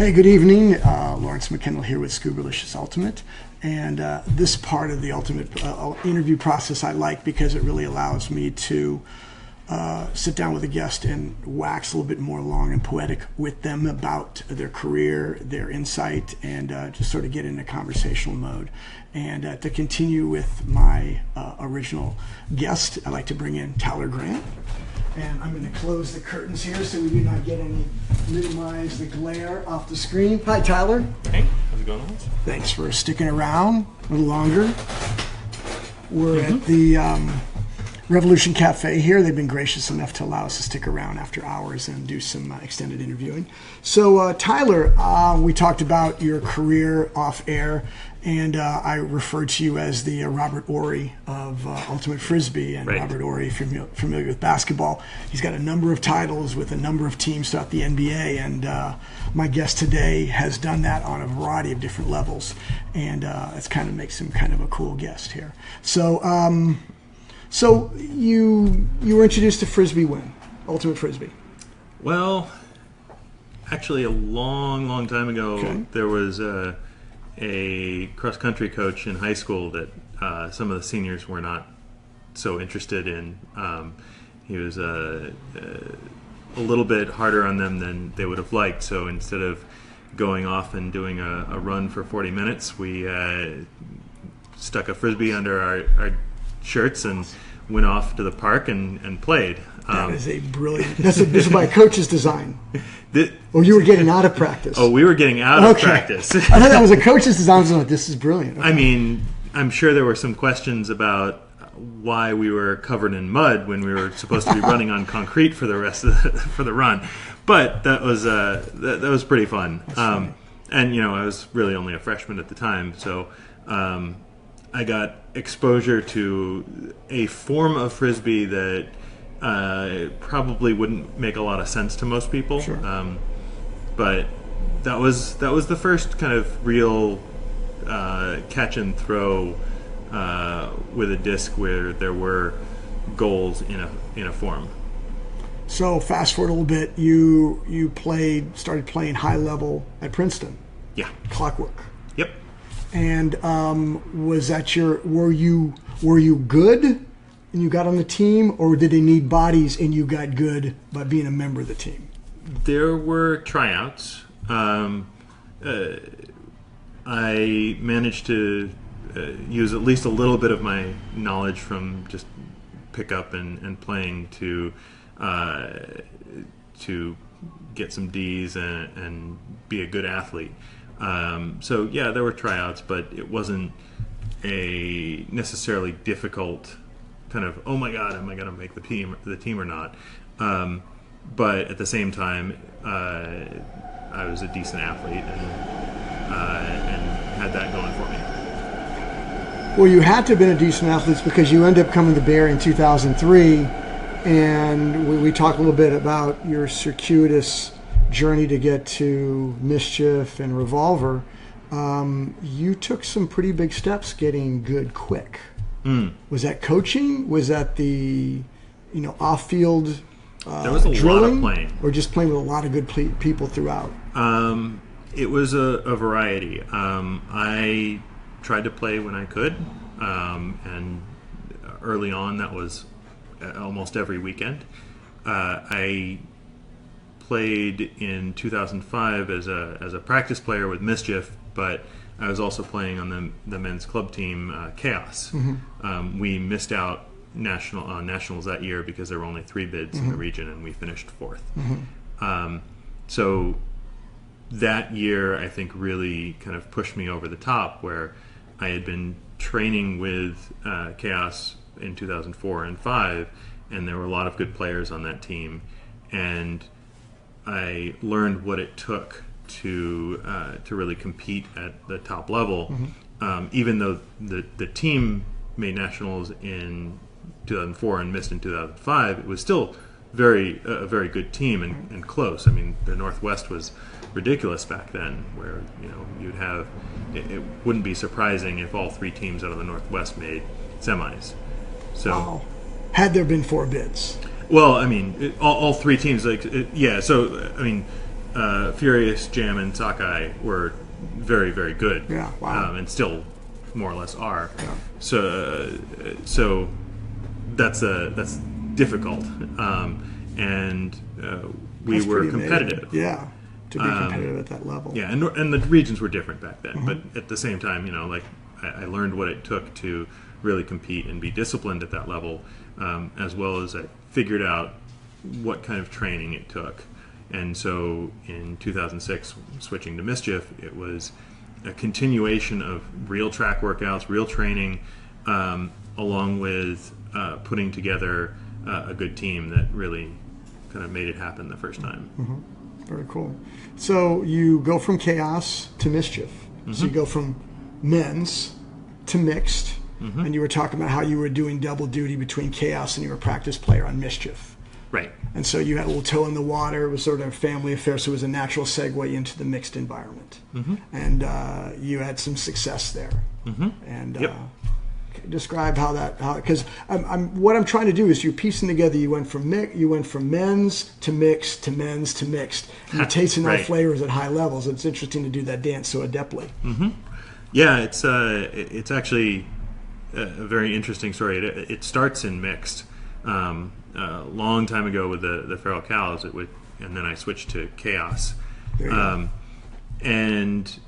Hey, good evening. Lawrence McKendall here with Scooberlicious Ultimate. And this part of the Ultimate interview process I like because it really allows me to sit down with a guest and wax a little bit more long and poetic with them about their career, their insight, and just sort of get into conversational mode. And to continue with my original guest, I'd like to bring in Tyler Grant. And I'm going to close the curtains here so we do not minimize the glare off the screen. Hi, Tyler. Hey, how's it going, Lawrence? Thanks for sticking around a little longer. We're at the Revolution Cafe here. They've been gracious enough to allow us to stick around after hours and do some extended interviewing. So, Tyler, we talked about your career off air, and I referred to you as the Robert Horry of Ultimate Frisbee. And right. Robert Horry, if you're familiar with basketball, he's got a number of titles with a number of teams throughout the NBA. And my guest today has done that on a variety of different levels, and it kind of makes him kind of a cool guest here. So, so you were introduced to Frisbee when? Ultimate Frisbee? Well, actually, a long time ago, there was a cross-country coach in high school that some of the seniors were not so interested in. He was a little bit harder on them than they would have liked, so instead of going off and doing a run for 40 minutes, we stuck a Frisbee under our shirts and went off to the park and played. That is a brilliant. This is by coach's design. Or you were getting out of practice. Oh, we were getting out of practice. I thought that was a coach's design. I was like, this is brilliant. Okay. I mean, I'm sure there were some questions about why we were covered in mud when we were supposed to be running on concrete for the rest of for the run, but that was that was pretty fun. And I was really only a freshman at the time, so I got exposure to a form of Frisbee that probably wouldn't make a lot of sense to most people. Sure. But that was the first kind of real catch and throw with a disc where there were goals in a form. So fast forward a little bit, you started playing high level at Princeton. Yeah. Clockwork. Yep. And was that were you good and you got on the team, or did they need bodies and you got good by being a member of the team? There were tryouts. I managed to use at least a little bit of my knowledge from just pickup and playing to get some D's and be a good athlete. So yeah, there were tryouts, but it wasn't a necessarily difficult kind of, oh my God, am I going to make the team or not? But at the same time, I was a decent athlete and had that going for me. Well, you had to have been a decent athlete because you ended up coming to Bear in 2003, and we talked a little bit about your circuitous journey to get to Mischief and Revolver. You took some pretty big steps getting good quick. Was that coaching? Was that the off-field there was a drilling, lot of playing, or just playing with a lot of good people throughout? It was a variety. I tried to play when I could, and early on that was almost every weekend. I played in 2005 as a practice player with Mischief, but I was also playing on the men's club team Chaos. We missed out nationals that year because there were only 3 bids in the region, and we finished 4th. So that year, I think, really kind of pushed me over the top, where I had been training with Chaos in 2004 and 5, and there were a lot of good players on that team, and I learned what it took to really compete at the top level. Even though the team made nationals in 2004 and missed in 2005, it was still a very good team and close. I mean, the Northwest was ridiculous back then, where you'd have it wouldn't be surprising if all 3 teams out of the Northwest made semis. So, wow. Had there been 4 bids? Well, I mean, all 3 teams, So, I mean, Furious, Jam, and Sakai were very, very good. Yeah, wow. And still more or less are. Yeah. So that's difficult. And we That's were pretty amazing. competitive. Yeah, to be competitive at that level. Yeah, and the regions were different back then. But at the same time, like I learned what it took to really compete and be disciplined at that level, as well as I figured out what kind of training it took. And so in 2006, switching to Mischief, it was a continuation of real track workouts, real training, along with putting together a good team that really kind of made it happen the first time. Very cool. So you go from chaos to Mischief. So you go from men's to mixed, and you were talking about how you were doing double duty between chaos and you were a practice player on Mischief. Right. And so you had a little toe in the water. It was sort of a family affair, so it was a natural segue into the mixed environment. And you had some success there. And Yep. describe how because what I'm trying to do is you're piecing together. You went from men's to mixed to men's to mixed. And you're tasting all Right. flavors at high levels. It's interesting to do that dance so adeptly. Yeah, it's actually a very interesting story. It starts in mixed. A long time ago with the feral cows, and then I switched to chaos. There you go. And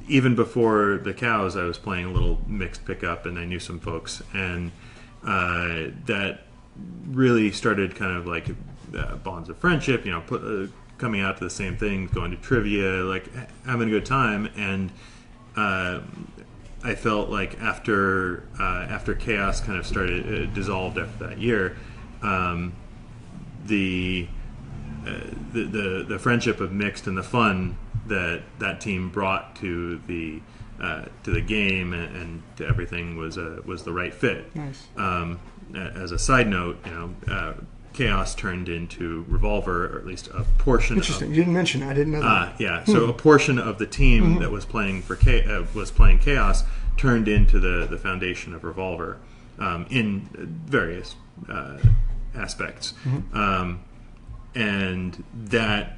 even before the cows, I was playing a little mixed pickup, and I knew some folks, and that really started kind of like bonds of friendship. Coming out to the same thing, going to trivia, like having a good time, and I felt like after chaos kind of started dissolved after that year. The friendship of mixed and the fun that team brought to the game and to everything was the right fit. Nice. As a side note, chaos turned into Revolver, or at least a portion. Interesting. You didn't mention that. I didn't know that. Yeah. So a portion of the team that was playing was playing chaos turned into the foundation of Revolver in various aspects, and that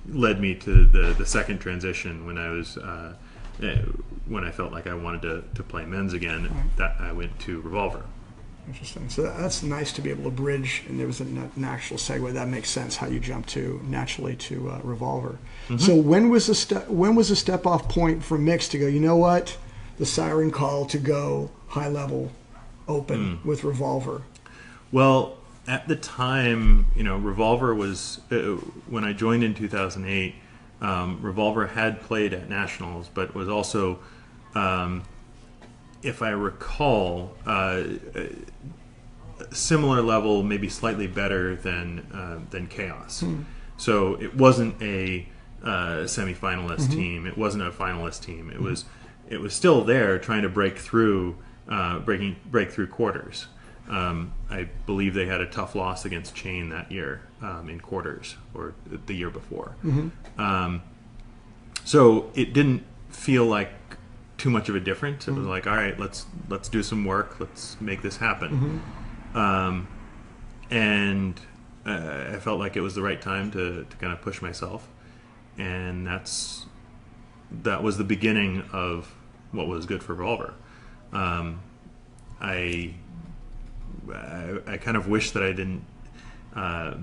led me to the second transition when I was when I felt like I wanted to play men's again. That I went to Revolver. Interesting. So that's nice to be able to bridge, and there was an actual segue. That makes sense how you jumped naturally to Revolver. So when was the step off point for mixed to go, you know what, the siren call to go high level open with Revolver? Well, at the time, Revolver was when I joined in 2008. Revolver had played at nationals, but was also, if I recall, similar level, maybe slightly better than Chaos. So it wasn't a semi-finalist team. It wasn't a finalist team. It was still there, trying to break through quarters. I believe they had a tough loss against Chain that year in quarters, or the year before. So it didn't feel like too much of a difference. It was like, all right, let's do some work. Let's make this happen. And I felt like it was the right time to kind of push myself, and that was the beginning of what was good for Revolver. I kind of wish that I didn't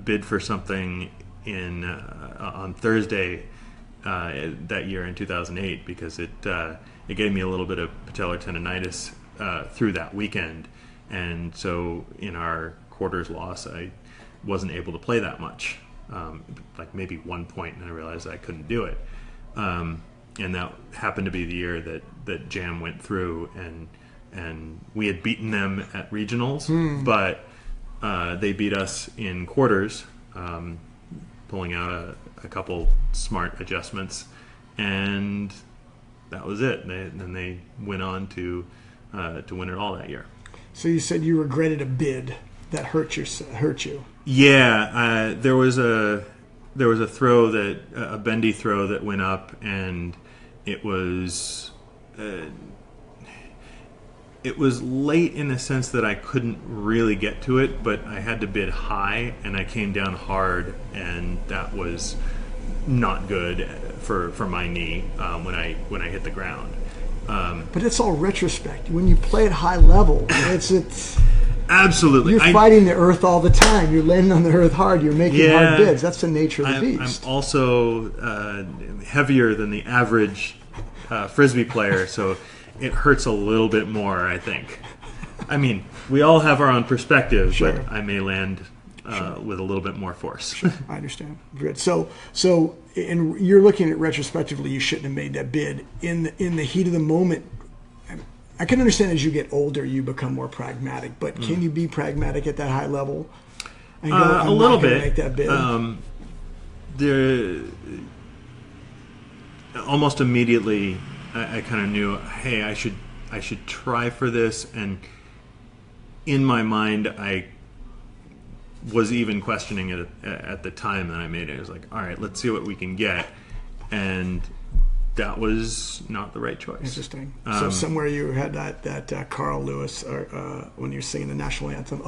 bid for something on Thursday that year in 2008, because it gave me a little bit of patellar tendonitis through that weekend, and so in our quarters loss, I wasn't able to play that much, like maybe 1 point, and I realized I couldn't do it. And that happened to be the year that Jam went through, and we had beaten them at regionals, but they beat us in quarters, pulling out a couple smart adjustments, and that was it. Then they went on to win it all that year. So you said you regretted a bid that hurt you. Yeah, there was a throw a bendy throw that went up, and it was late in the sense that I couldn't really get to it, but I had to bid high, and I came down hard, and that was not good for my knee when I hit the ground. But it's all retrospect. When you play at high level, it's Absolutely. You're fighting the earth all the time. You're landing on the earth hard. You're making hard bids. That's the nature of the beast. I'm also heavier than the average Frisbee player, so it hurts a little bit more, I think. I mean, we all have our own perspective, but I may land with a little bit more force. Sure. I understand. Good. So, and you're looking at retrospectively, you shouldn't have made that bid. In the heat of the moment, I can understand as you get older, you become more pragmatic. But can you be pragmatic at that high level? And go, a little bit. Make that bid. Almost immediately, I kind of knew, hey, I should try for this, and in my mind, I was even questioning it at the time that I made it. I was like, all right, let's see what we can get, and that was not the right choice. Interesting. So somewhere you had that Carl Lewis, when you're singing the national anthem,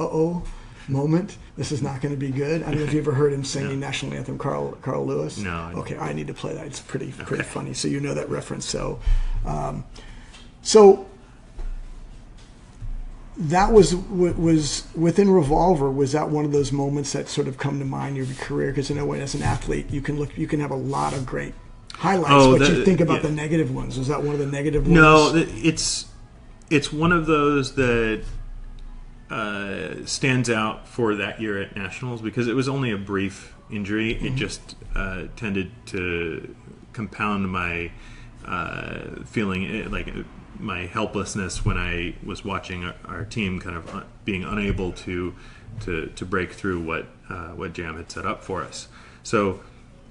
moment. This is not going to be good. I don't know if you ever heard him singing national anthem, Carl Lewis. No. Okay, I need to play that. It's pretty funny. So you know that reference. So that was within Revolver. Was that one of those moments that sort of come to mind in your career? Because in a way, as an athlete, you can have a lot of great highlights, but you think about the negative ones. Was that one of the negative ones? No, it's one of those that stands out for that year at Nationals because it was only a brief injury. Mm-hmm. It just tended to compound my feeling, like my helplessness when I was watching our team kind of being unable to break through what Jam had set up for us. So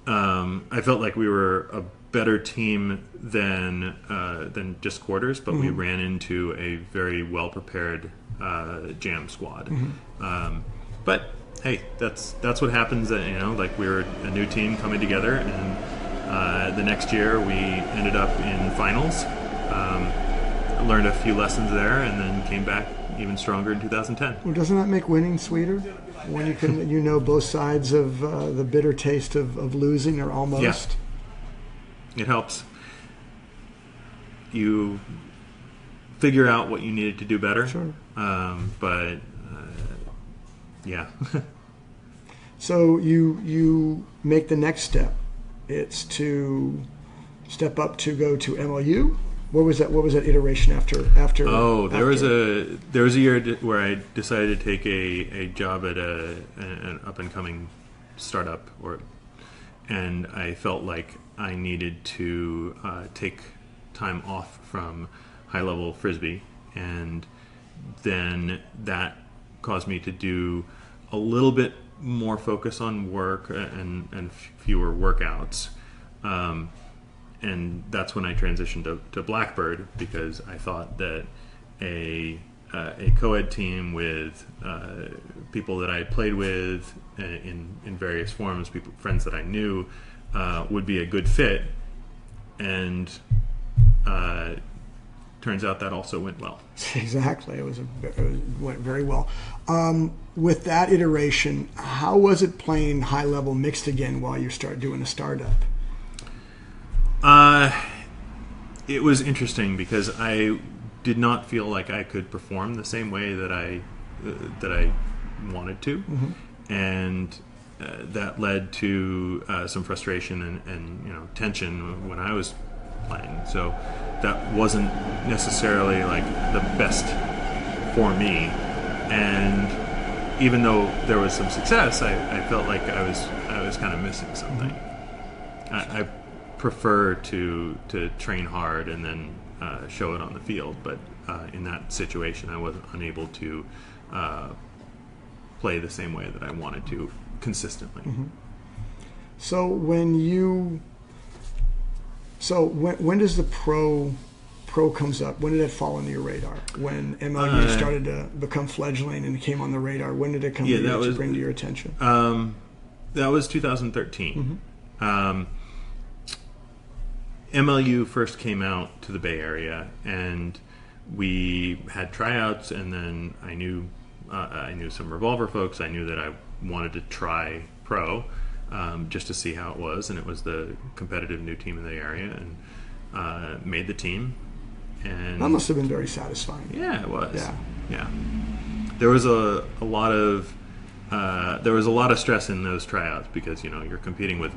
I felt like we were a better team than just quarters, but we ran into a very well prepared Jam squad. But hey, that's what happens. Like we were a new team coming together, and the next year we ended up in finals. Learned a few lessons there, and then came back even stronger in 2010. Well, doesn't that make winning sweeter? When you can, both sides of the bitter taste of losing, or almost. Yeah. It helps. You figure out what you needed to do better. Sure. But yeah. So you make the next step. It's to step up to go to MLU. What was that iteration after? There was a year where I decided to take a job at an up and coming startup, and I felt like I needed to take time off from high level Frisbee, and then that caused me to do a little bit more focus on work and fewer workouts. And that's when I transitioned to Blackbird, because I thought that a co-ed team with people that I played with in various forms, friends that I knew, would be a good fit. And turns out that also went well. Exactly, it went very well. With that iteration, how was it playing high level mixed again while you start doing a startup? It was interesting because I did not feel like I could perform the same way that I wanted to, and that led to some frustration and tension when I was playing. So that wasn't necessarily like the best for me, and even though there was some success, I felt like I was kind of missing something. I prefer to train hard and then show it on the field, but in that situation I was unable to play the same way that I wanted to consistently. So when does the pro comes up? When did it fall on your radar? When MLU started to become fledgling and came on the radar, when did it come to bring to your attention? That was 2013. MLU first came out to the Bay Area, and we had tryouts, and then I knew some Revolver folks. I knew that I wanted to try pro, just to see how it was, and it was the competitive new team in the area, and made the team. And that must have been very satisfying. Yeah, it was. Yeah. There was a lot of stress in those tryouts because you're competing with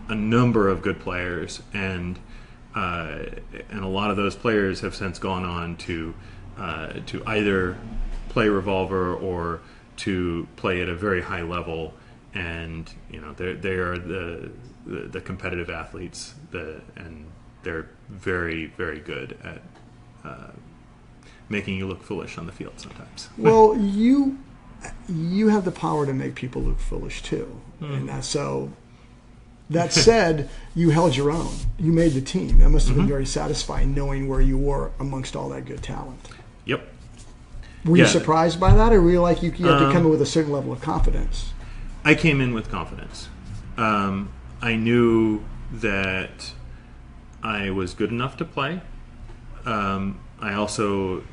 a number of good players, and a lot of those players have since gone on to either play Revolver or to play at a very high level, and they are the competitive athletes, and they're very, very good at making you look foolish on the field sometimes. Well, you have the power to make people look foolish too, and so. That said, you held your own. You made the team. That must have been very satisfying, knowing where you were amongst all that good talent. Yep. Were you surprised by that, or were you like you had to come in with a certain level of confidence? I came in with confidence. I knew that I was good enough to play. I also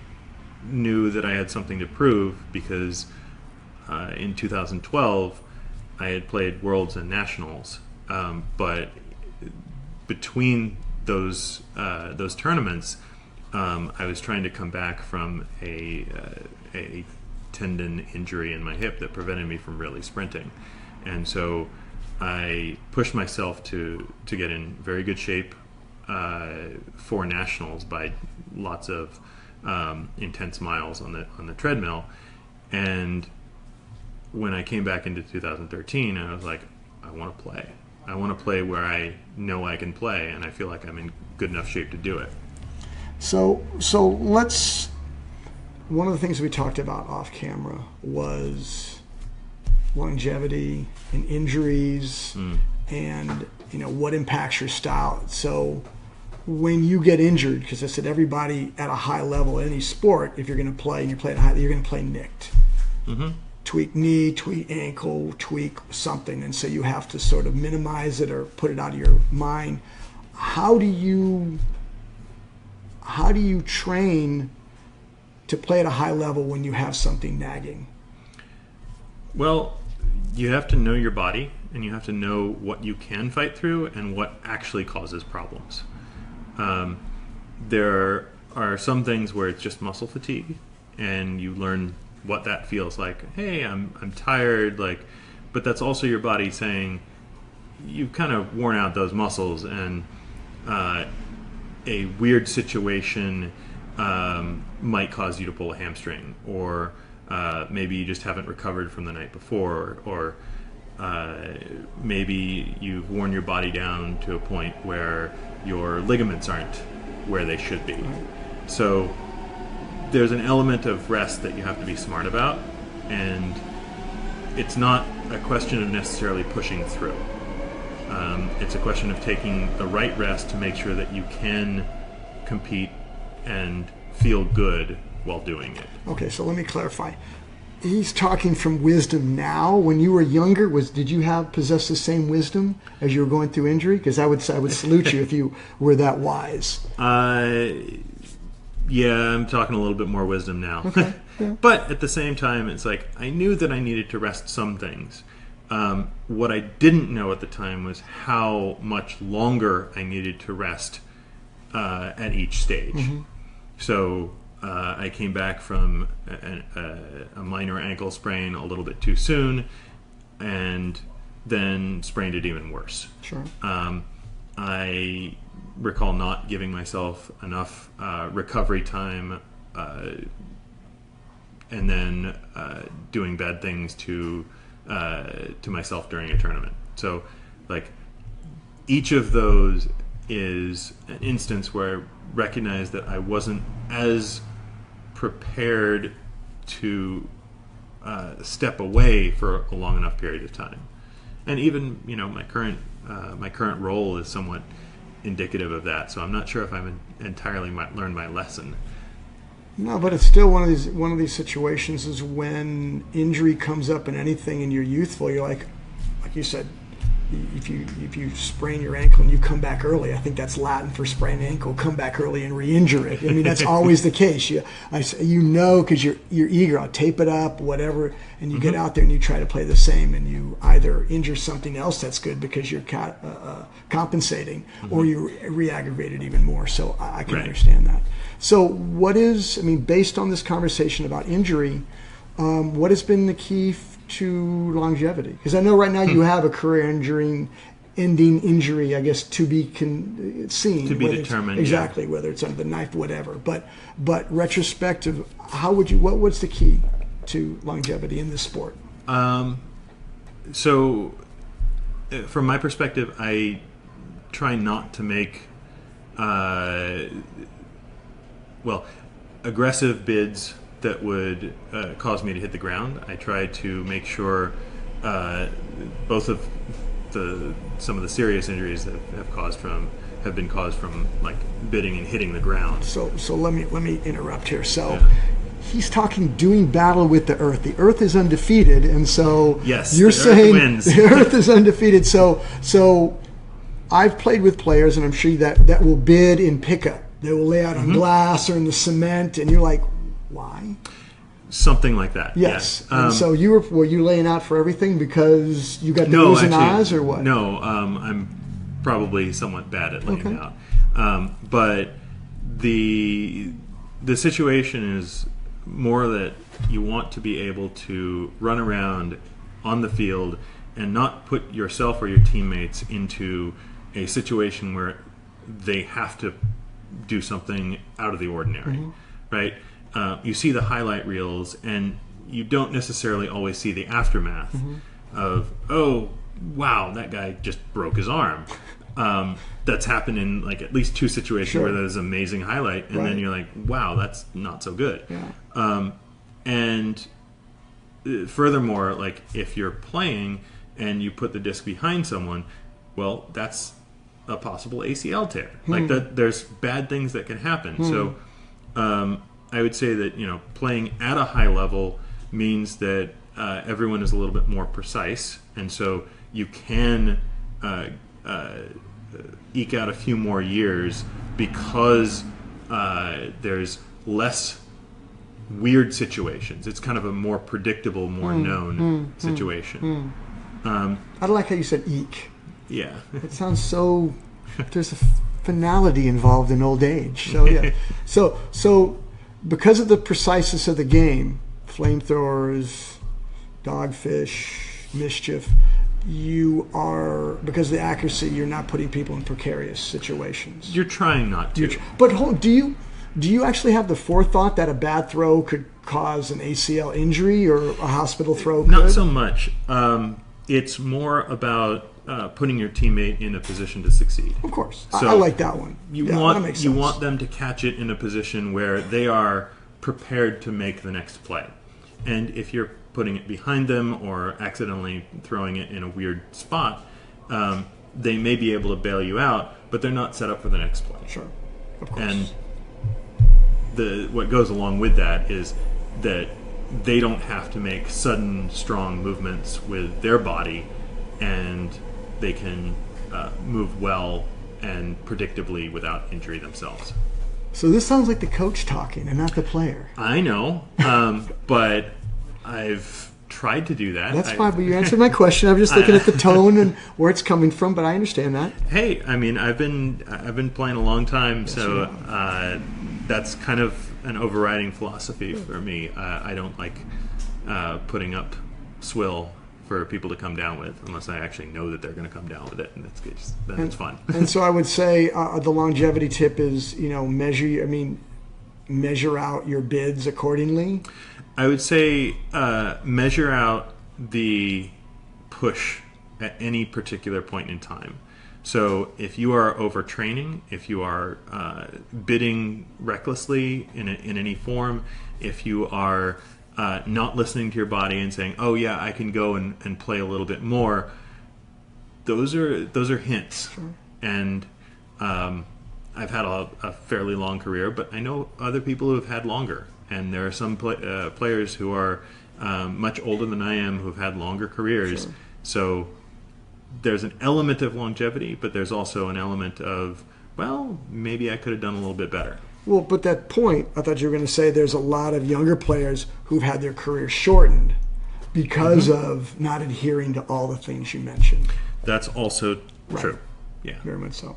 knew that I had something to prove because in 2012 I had played Worlds and Nationals. But between those tournaments, I was trying to come back from a tendon injury in my hip that prevented me from really sprinting, and so I pushed myself to get in very good shape for Nationals by lots of intense miles on the treadmill. And when I came back into 2013, I was like, I want to play. I want to play where I know I can play, and I feel like I'm in good enough shape to do it. So let's. One of the things we talked about off camera was longevity and injuries, and what impacts your style. So when you get injured, because I said everybody at a high level in any sport, if you're going to play and you play at a high, you're going to play nicked. Mm-hmm. Tweak knee, tweak ankle, tweak something, and so you have to sort of minimize it or put it out of your mind. How do you train to play at a high level when you have something nagging? Well, you have to know your body, and you have to know what you can fight through and what actually causes problems. There are some things where it's just muscle fatigue, and you learn what that feels like. Hey, I'm tired, but that's also your body saying you've kind of worn out those muscles, and a weird situation might cause you to pull a hamstring, or maybe you just haven't recovered from the night before, or maybe you've worn your body down to a point where your ligaments aren't where they should be. So there's an element of rest that you have to be smart about, and it's not a question of necessarily pushing through. It's a question of taking the right rest to make sure that you can compete and feel good while doing it. Okay, so let me clarify. He's talking from wisdom now. When you were younger, did you possess the same wisdom as you were going through injury? Because I would salute you if you were that wise. Yeah, I'm talking a little bit more wisdom now. Okay. Yeah. But at the same time, it's like I knew that I needed to rest some things. What I didn't know at the time was how much longer I needed to rest at each stage. Mm-hmm. So I came back from a minor ankle sprain a little bit too soon, and then sprained it even worse. Sure. I recall not giving myself enough recovery time, and then doing bad things to myself during a tournament. So, each of those is an instance where I recognized that I wasn't as prepared to step away for a long enough period of time. And even my current role is somewhat indicative of that. So I'm not sure if I'm entirely learned my lesson. No, but it's still one of these situations is when injury comes up in anything and you're youthful, you're like you said, if you sprain your ankle and you come back early, I think that's Latin for sprained ankle. Come back early and re-injure it. I mean, that's always the case. Because you're eager. I'll tape it up, whatever, and you get out there and you try to play the same, and you either injure something else that's good because you're compensating, or you re-aggravate it even more. So I can understand that. So based on this conversation about injury, what has been the key to longevity? Because I know right now you have a career-ending injury, I guess, to be seen. To be determined. Exactly, whether it's under the knife, whatever. But retrospective, what's the key to longevity in this sport? So, from my perspective, I try not to make, aggressive bids that would cause me to hit the ground. I try to make sure both of some of the serious injuries that have been caused from like bidding and hitting the ground. So let me interrupt here. So he's talking doing battle with the earth. The earth is undefeated, and so you're saying the earth is undefeated. So I've played with players, and I'm sure that will bid in pickup. They will lay out on glass or in the cement, and you're like, why? Something like that. Yes. And so were you laying out for everything because you got the O's and I's, or what? No, I'm probably somewhat bad at laying out. But the situation is more that you want to be able to run around on the field and not put yourself or your teammates into a situation where they have to do something out of the ordinary, right? You see the highlight reels, and you don't necessarily always see the aftermath of, oh, wow, that guy just broke his arm. That's happened in like at least two situations where there's an amazing highlight, and then you're like, wow, that's not so good. And furthermore, like if you're playing and you put the disc behind someone, well, that's a possible ACL tear. Like there's bad things that can happen. So I would say that playing at a high level means that everyone is a little bit more precise, and so you can eke out a few more years because there's less weird situations. It's kind of a more predictable, more known situation. I don't like how you said eke. Yeah. It sounds so. There's a finality involved in old age. So yeah. So because of the preciseness of the game, flamethrowers, dogfish, mischief, because of the accuracy, you're not putting people in precarious situations. You're trying not to. But do you actually have the forethought that a bad throw could cause an ACL injury or a hospital throw could? Not so much. It's more about putting your teammate in a position to succeed. Of course. So I like that one. You want them to catch it in a position where they are prepared to make the next play. And if you're putting it behind them or accidentally throwing it in a weird spot, they may be able to bail you out, but they're not set up for the next play. Sure. Of course. And what goes along with that is that they don't have to make sudden, strong movements with their body, and they can move well and predictably without injury themselves. So this sounds like the coach talking and not the player. I know, but I've tried to do that. That's fine, but you answered my question. I'm just looking at the tone and where it's coming from, but I understand that. Hey, I mean, I've been playing a long time, yes, so that's kind of an overriding philosophy for me. I don't like putting up swill for people to come down with, unless I actually know that they're going to come down with it, and it's fun. And so I would say the longevity tip is, measure out your bids accordingly. I would say measure out the push at any particular point in time. So if you are overtraining, if you are bidding recklessly in any form, if you are not listening to your body and saying, "Oh yeah, I can go and play a little bit more," those are hints. Sure. And I've had a fairly long career, but I know other people who have had longer. And there are some players who are much older than I am who have had longer careers. Sure. So there's an element of longevity, but there's also an element of, well, maybe I could have done a little bit better. Well, but that point, I thought you were going to say there's a lot of younger players who've had their career shortened because of not adhering to all the things you mentioned. That's also true. Yeah. Very much so.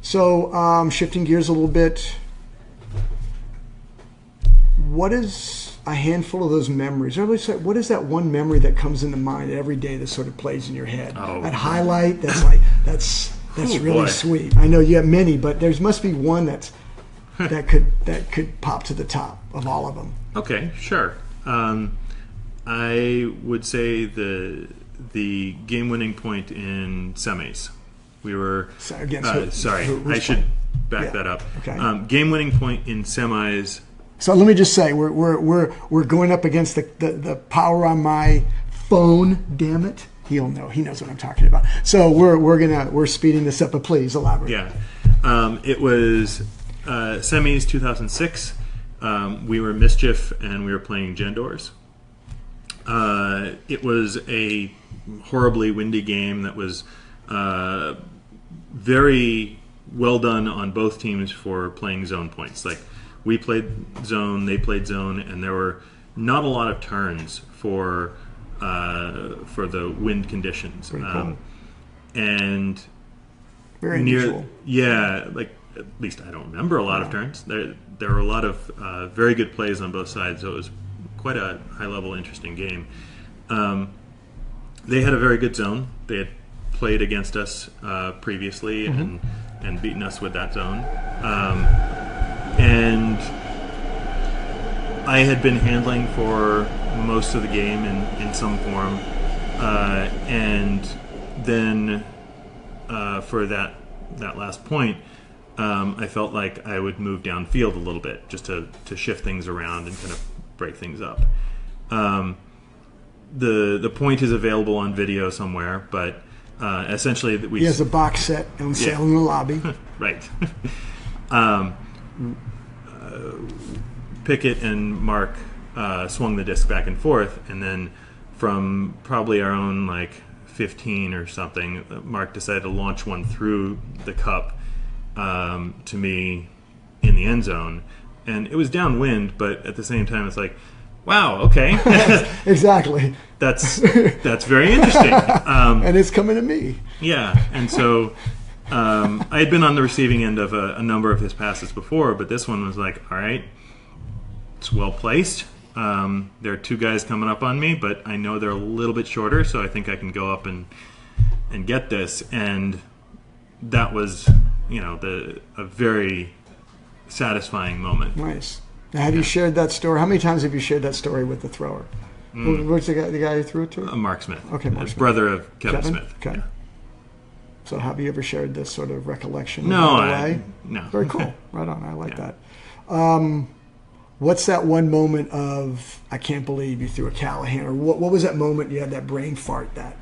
So, shifting gears a little bit, what is a handful of those memories? Or let's say, what is that one memory that comes into mind every day that sort of plays in your head? Oh. That highlight, that's really sweet. I know you have many, but there must be one that could pop to the top of all of them. Okay, sure. I would say the game-winning point in semis. We were I should back that up. Okay. Game-winning point in semis. So let me just say we're going up against the power on my phone. Damn it, he'll know. He knows what I'm talking about. So we're speeding this up. But please elaborate. Yeah, it was semis 2006. We were Mischief and we were playing Gendors. It was a horribly windy game that was very well done on both teams for playing zone points. Like, we played zone, they played zone, and there were not a lot of turns for the wind conditions. Cool. And very unusual. Yeah, like, at least I don't remember a lot of turns. There were a lot of very good plays on both sides, so it was quite a high-level, interesting game. They had a very good zone. They had played against us previously and beaten us with that zone. And I had been handling for most of the game in some form. And then for that last point, I felt like I would move downfield a little bit just to shift things around and kind of break things up. The point is available on video somewhere, but essentially he has a box set on sale in the lobby. Right. Pickett and Mark swung the disc back and forth, and then from probably our own 15 or something, Mark decided to launch one through the cup to me in the end zone, and it was downwind, but at the same time it's like, wow, okay. Exactly. That's very interesting. And it's coming to me. Yeah, and so I had been on the receiving end of a number of his passes before, but this one was like, all right, it's well placed. There are two guys coming up on me, but I know they're a little bit shorter, so I think I can go up and get this. And that was, a very satisfying moment. Nice. Now, have you shared that story? How many times have you shared that story with the thrower? What's the guy who threw it to? Mark Smith. Okay, Mark Smith. Brother of Kevin Smith. Okay. Yeah. So have you ever shared this sort of recollection? No. Very cool. Right on. I like that. What's that one moment of, I can't believe you threw a Callahan, or what was that moment you had that brain fart, that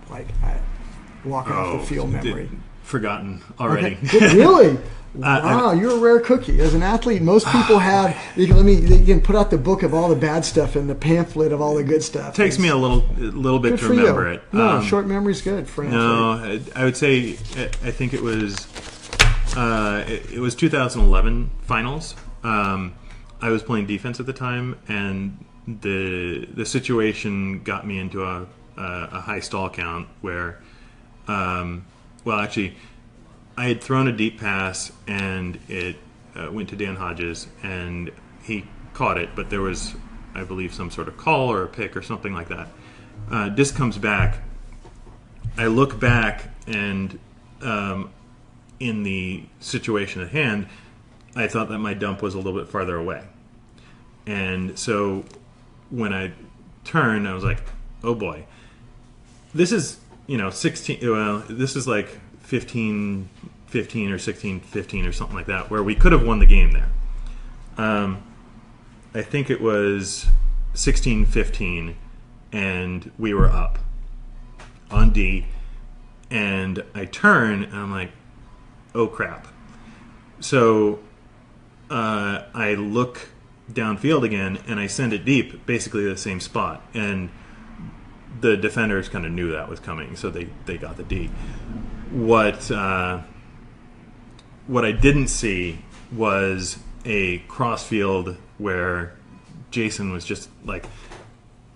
walking off the field memory? Forgotten already. Okay. Really? Wow, you're a rare cookie. As an athlete, most people have. You can put out the book of all the bad stuff and the pamphlet of all the good stuff. It takes me a little bit to remember it. No, short memory's good for an athlete. I would say I think it was 2011 finals. I was playing defense at the time, and the situation got me into a high stall count where, actually, I had thrown a deep pass, and it went to Dan Hodges, and he caught it, but there was, I believe, some sort of call or a pick or something like that. Disc comes back. I look back, and in the situation at hand, I thought that my dump was a little bit farther away. And so when I turned, I was like, oh boy. This is, 16, this is like 15 or 16-15 or something like that, where we could have won the game there. I think it was 16-15, and we were up on D, and I turn, and I'm like, oh crap. So I look downfield again, and I send it deep, basically the same spot. And the defenders kind of knew that was coming, so they got the D. What I didn't see was a crossfield where Jason was just like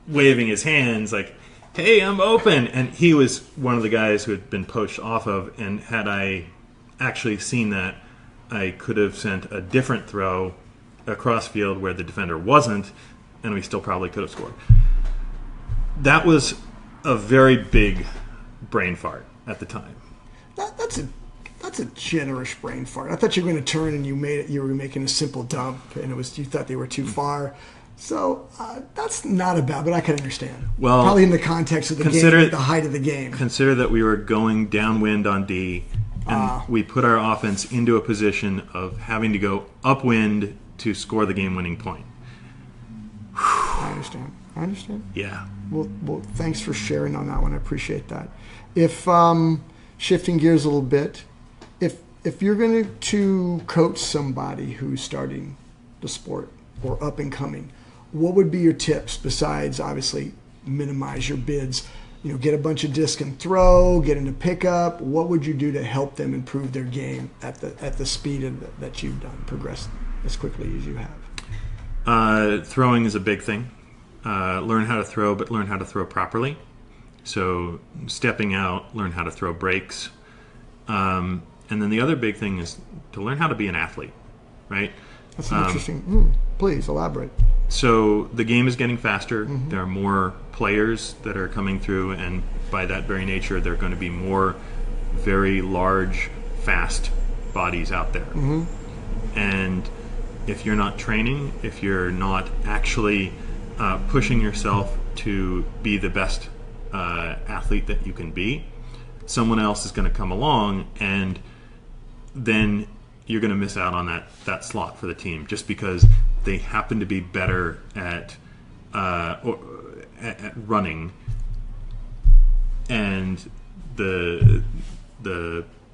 waving his hands like, hey, I'm open. And he was one of the guys who had been poached off of, and had I actually seen that, I could have sent a different throw across field where the defender wasn't, and we still probably could have scored. That was a very big brain fart at the time. That's a generous brain fart. I thought you were going to turn and you were making a simple dump, and you thought they were too far. So that's not a bad, but I can understand. Well, probably in the context of the game, at the height of the game. Consider that we were going downwind on D, and we put our offense into a position of having to go upwind to score the game-winning point. I understand. Yeah. Well, thanks for sharing on that one. I appreciate that. If shifting gears a little bit, if you're going to coach somebody who's starting the sport or up and coming, what would be your tips besides obviously minimize your bids? Get a bunch of disc and throw, get into pickup. What would you do to help them improve their game at the speed that you've done, progress as quickly as you have? Throwing is a big thing. Learn how to throw, but learn how to throw properly. So stepping out, learn how to throw breaks. And then the other big thing is to learn how to be an athlete, right? That's interesting. Please elaborate. So the game is getting faster. Mm-hmm. There are more players that are coming through, and by that very nature, there are going to be more very large, fast bodies out there. Mm-hmm. And if you're not training, if you're not actually pushing yourself to be the best athlete that you can be, someone else is going to come along, and then you're going to miss out on that slot for the team just because they happen to be better at running, and the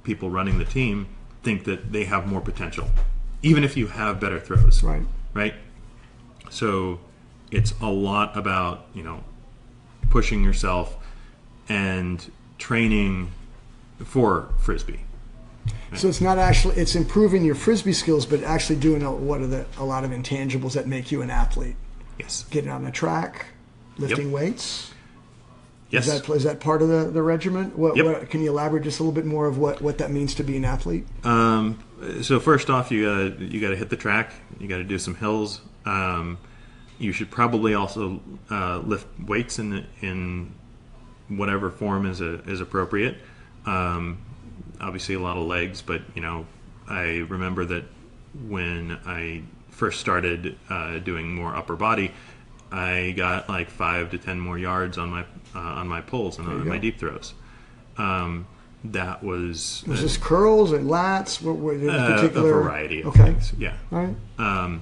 people running the team think that they have more potential, even if you have better throws. Right. So it's a lot about pushing yourself and training for Frisbee. So it's not actually, it's improving your Frisbee skills, but actually doing a lot of intangibles that make you an athlete. Yes. Getting on the track, lifting weights. Yes. Is that part of the regimen? What, can you elaborate just a little bit more of what that means to be an athlete? So first off, you gotta hit the track. You gotta do some hills. You should probably also lift weights in whatever form is appropriate. Obviously, a lot of legs, but I remember that when I first started doing more upper body, I got like 5 to 10 more yards on my pulls and on my deep throws. That was this curls and lats? What were particular? A variety of things. Yeah. All right.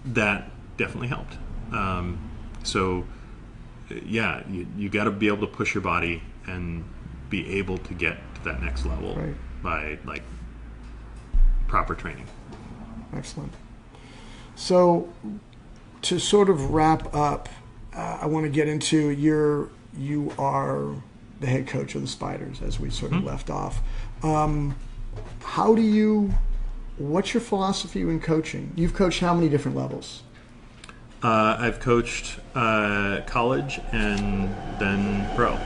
That definitely helped. So yeah, you got to be able to push your body and be able to get to that next level by like proper training. Excellent. So to sort of wrap up, I want to get into you are the head coach of the Spiders, as we sort of left off. What's your philosophy in coaching? You've coached how many different levels? I've coached college and then pro.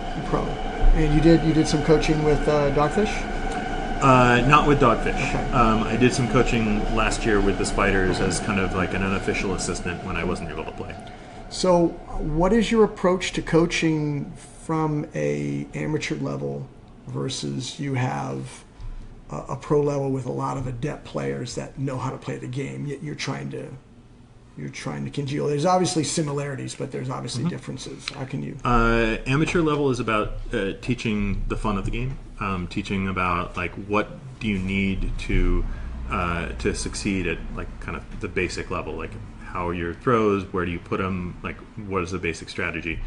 And you did some coaching with Dogfish? Not with Dogfish. Okay. I did some coaching last year with the Spiders as kind of like an unofficial assistant when I wasn't able to play. So what is your approach to coaching from a amateur level versus you have a pro level with a lot of adept players that know how to play the game, yet you're trying to congeal? There's obviously similarities, but there's obviously differences. How can you? Amateur level is about teaching the fun of the game, teaching about like what do you need to succeed at like kind of the basic level, like how are your throws, where do you put them, like what is the basic strategy,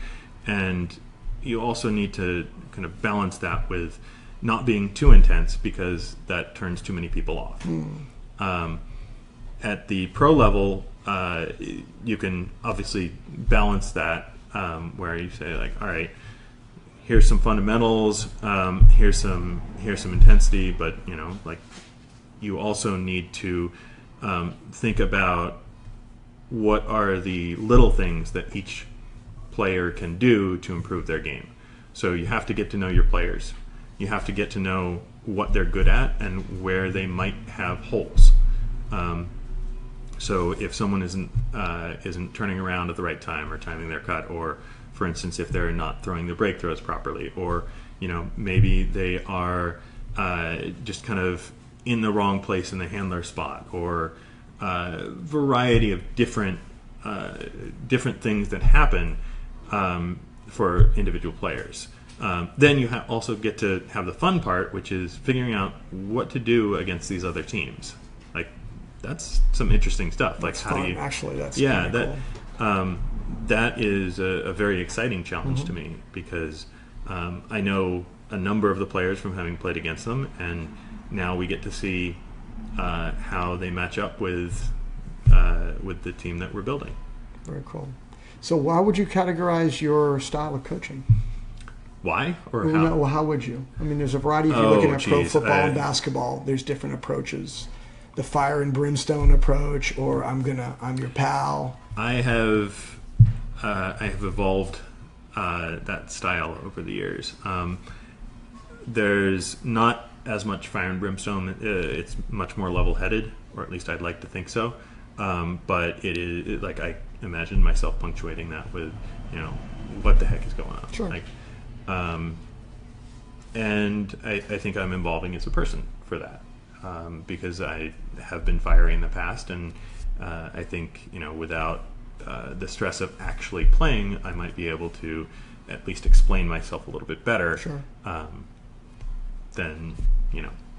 and you also need to kind of balance that with not being too intense because that turns too many people off. At the pro level, you can obviously balance that where you say like, all right, here's some fundamentals, here's some intensity, but like you also need to think about what are the little things that each player can do to improve their game. So you have to get to know your players. You have to get to know what they're good at and where they might have holes. So if someone isn't turning around at the right time or timing their cut, or for instance, if they're not throwing the break throws properly, or maybe they are just kind of in the wrong place in the handler spot, or variety of different things that happen for individual players. Then you also get to have the fun part, which is figuring out what to do against these other teams. Like that's some interesting stuff. That's like how fun. do you? Actually, that's Cool. That is a very exciting challenge to me, because I know a number of the players from having played against them, and now we get to see how they match up with the team that we're building. Very cool. So how would you categorize your style of coaching? Why or well, how? No, well, how would you? I mean, there's a variety. If you're looking at pro football and basketball, there's different approaches. The fire and brimstone approach, or I'm your pal. I have evolved that style over the years. There's not as much fire and brimstone. It's much more level-headed, or at least I'd like to think so. But it is like I imagine myself punctuating that with, what the heck is going on? Sure. And I think I'm evolving as a person for that, because I have been fiery in the past, and I think without the stress of actually playing, I might be able to at least explain myself a little bit better. Sure. Than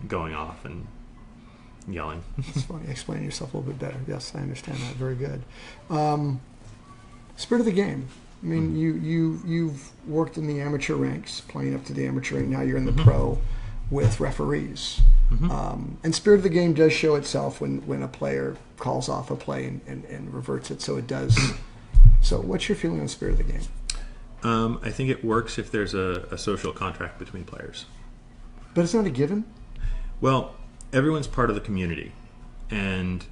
going off and yelling. It's funny. Explaining yourself a little bit better. Yes, I understand that. Very good. Spirit of the game. I mean, you've worked in the amateur ranks, playing up to the amateur rank. Now you're in the pro with referees. And spirit of the game does show itself when a player calls off a play and reverts it. So it does. So what's your feeling on spirit of the game? I think it works if there's a social contract between players. But it's not a given? Well, everyone's part of the community. And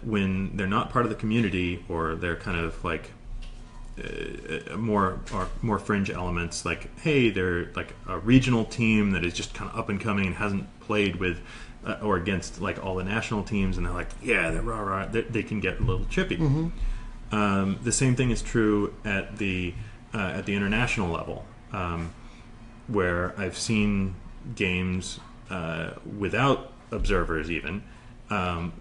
when they're not part of the community, or they're kind of like more fringe elements, like, hey, they're like a regional team that is just kind of up and coming and hasn't played with or against like all the national teams, and they're like, yeah, they're rah-rah, they can get a little chippy. The same thing is true at the international level, where I've seen games without observers even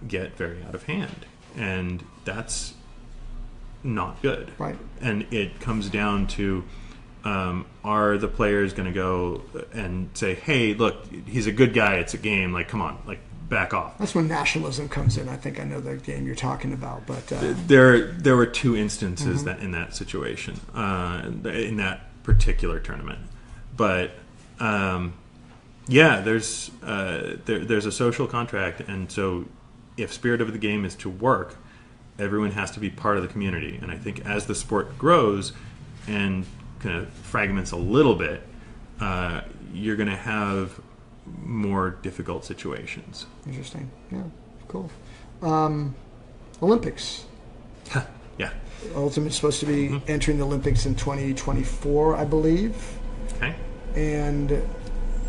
get very out of hand, and that's not good. Right. And it comes down to, are the players going to go and say, hey, look, he's a good guy, it's a game, like, come on, like, back off. That's when nationalism comes in. I think I know the game you're talking about. But there were two instances that in that situation, in that particular tournament. But there's a social contract, and so if spirit of the game is to work, everyone has to be part of the community. And I think as the sport grows and kind of fragments a little bit, you're going to have more difficult situations. Interesting. Yeah, cool. Olympics. Yeah. Ultimate's supposed to be entering the Olympics in 2024, I believe. Okay. And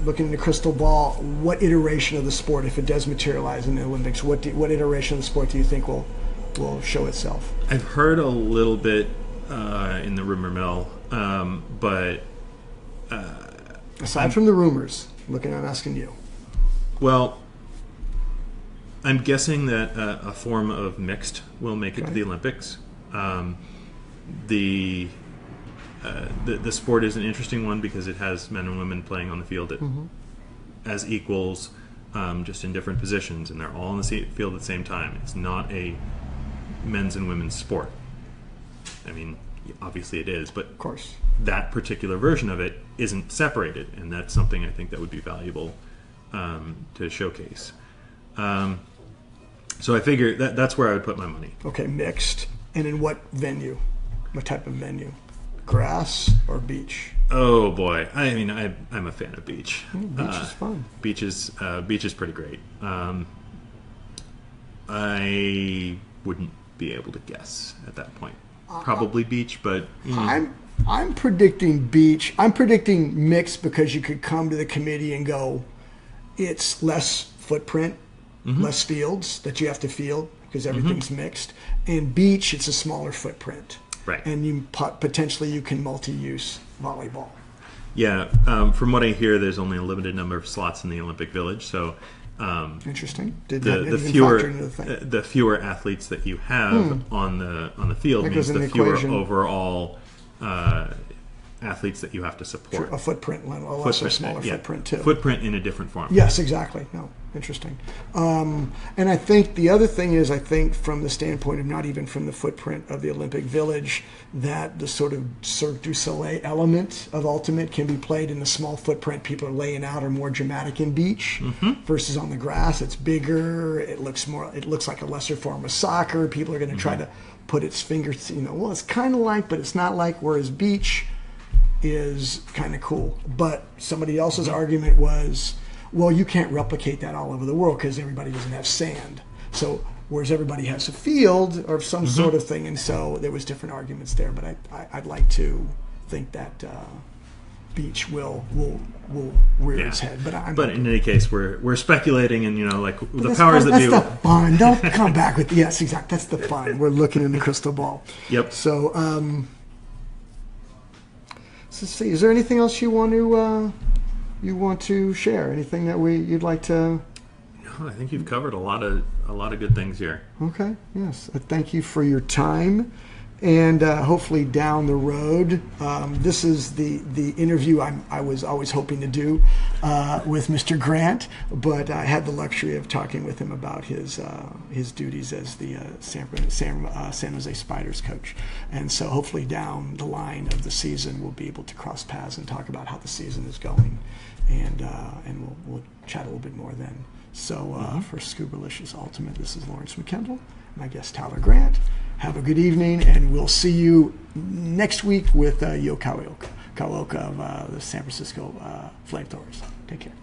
looking in the crystal ball, what iteration of the sport, if it does materialize in the Olympics, what iteration of the sport do you think will show itself? I've heard a little bit in the rumor mill, but aside from the rumors, I'm asking you. Well, I'm guessing that a form of mixed will make it to the Olympics. The sport is an interesting one because it has men and women playing on the field as equals, just in different positions, and they're all on the field at the same time. It's not a men's and women's sport. I mean, obviously it is, but of course, that particular version of it isn't separated, and that's something I think that would be valuable to showcase. So I figure that's where I would put my money. Okay, mixed. And in what venue? What type of venue? Grass or beach? Oh boy, I mean, I'm a fan of beach. Beach is fun. Beach is pretty great. I wouldn't be able to guess at that point. Probably beach, but I'm predicting beach. I'm predicting mixed because you could come to the committee and go, it's less footprint, less fields that you have to field because everything's mixed. And beach, it's a smaller footprint. Right. And you potentially you can multi-use volleyball. Yeah, from what I hear, there's only a limited number of slots in the Olympic Village, so Interesting. The fewer athletes that you have on the field means the fewer overall athletes that you have to support. A footprint, a lesser, smaller footprint too. Footprint in a different form. Yes, exactly. No, interesting. And I think the other thing is, I think from the standpoint of not even from the footprint of the Olympic Village, that the sort of Cirque du Soleil element of Ultimate can be played in the small footprint people are laying out are more dramatic in beach versus on the grass. It's bigger. It looks like a lesser form of soccer. People are going to try to put its fingers, well, it's kind of like, but it's not like, whereas beach is kind of cool. But somebody else's argument was, well, you can't replicate that all over the world because everybody doesn't have sand. So whereas everybody has a field or some sort of thing, and so there was different arguments there. But I'd like to think that beach will rear its head. But in any case, we're speculating, and like the powers that be. That's the fun. Don't come back with yes, exactly. That's the fun. We're looking in the crystal ball. Yep. So let's see. Is there anything else you want to share? Anything that you'd like to? No, I think you've covered a lot of good things here. Okay. Yes. Thank you for your time, and hopefully down the road, this is the interview I was always hoping to do with Mr. Grant, but I had the luxury of talking with him about his duties as the San Jose Spiders coach, and so hopefully down the line of the season we'll be able to cross paths and talk about how the season is going, and we'll chat a little bit more then. So for Scooberlicious Ultimate, this is Lawrence McKendall, my guest Tyler Grant. Have a good evening, and we'll see you next week with Yo Kawaoka of the San Francisco Flamethrowers. Take care.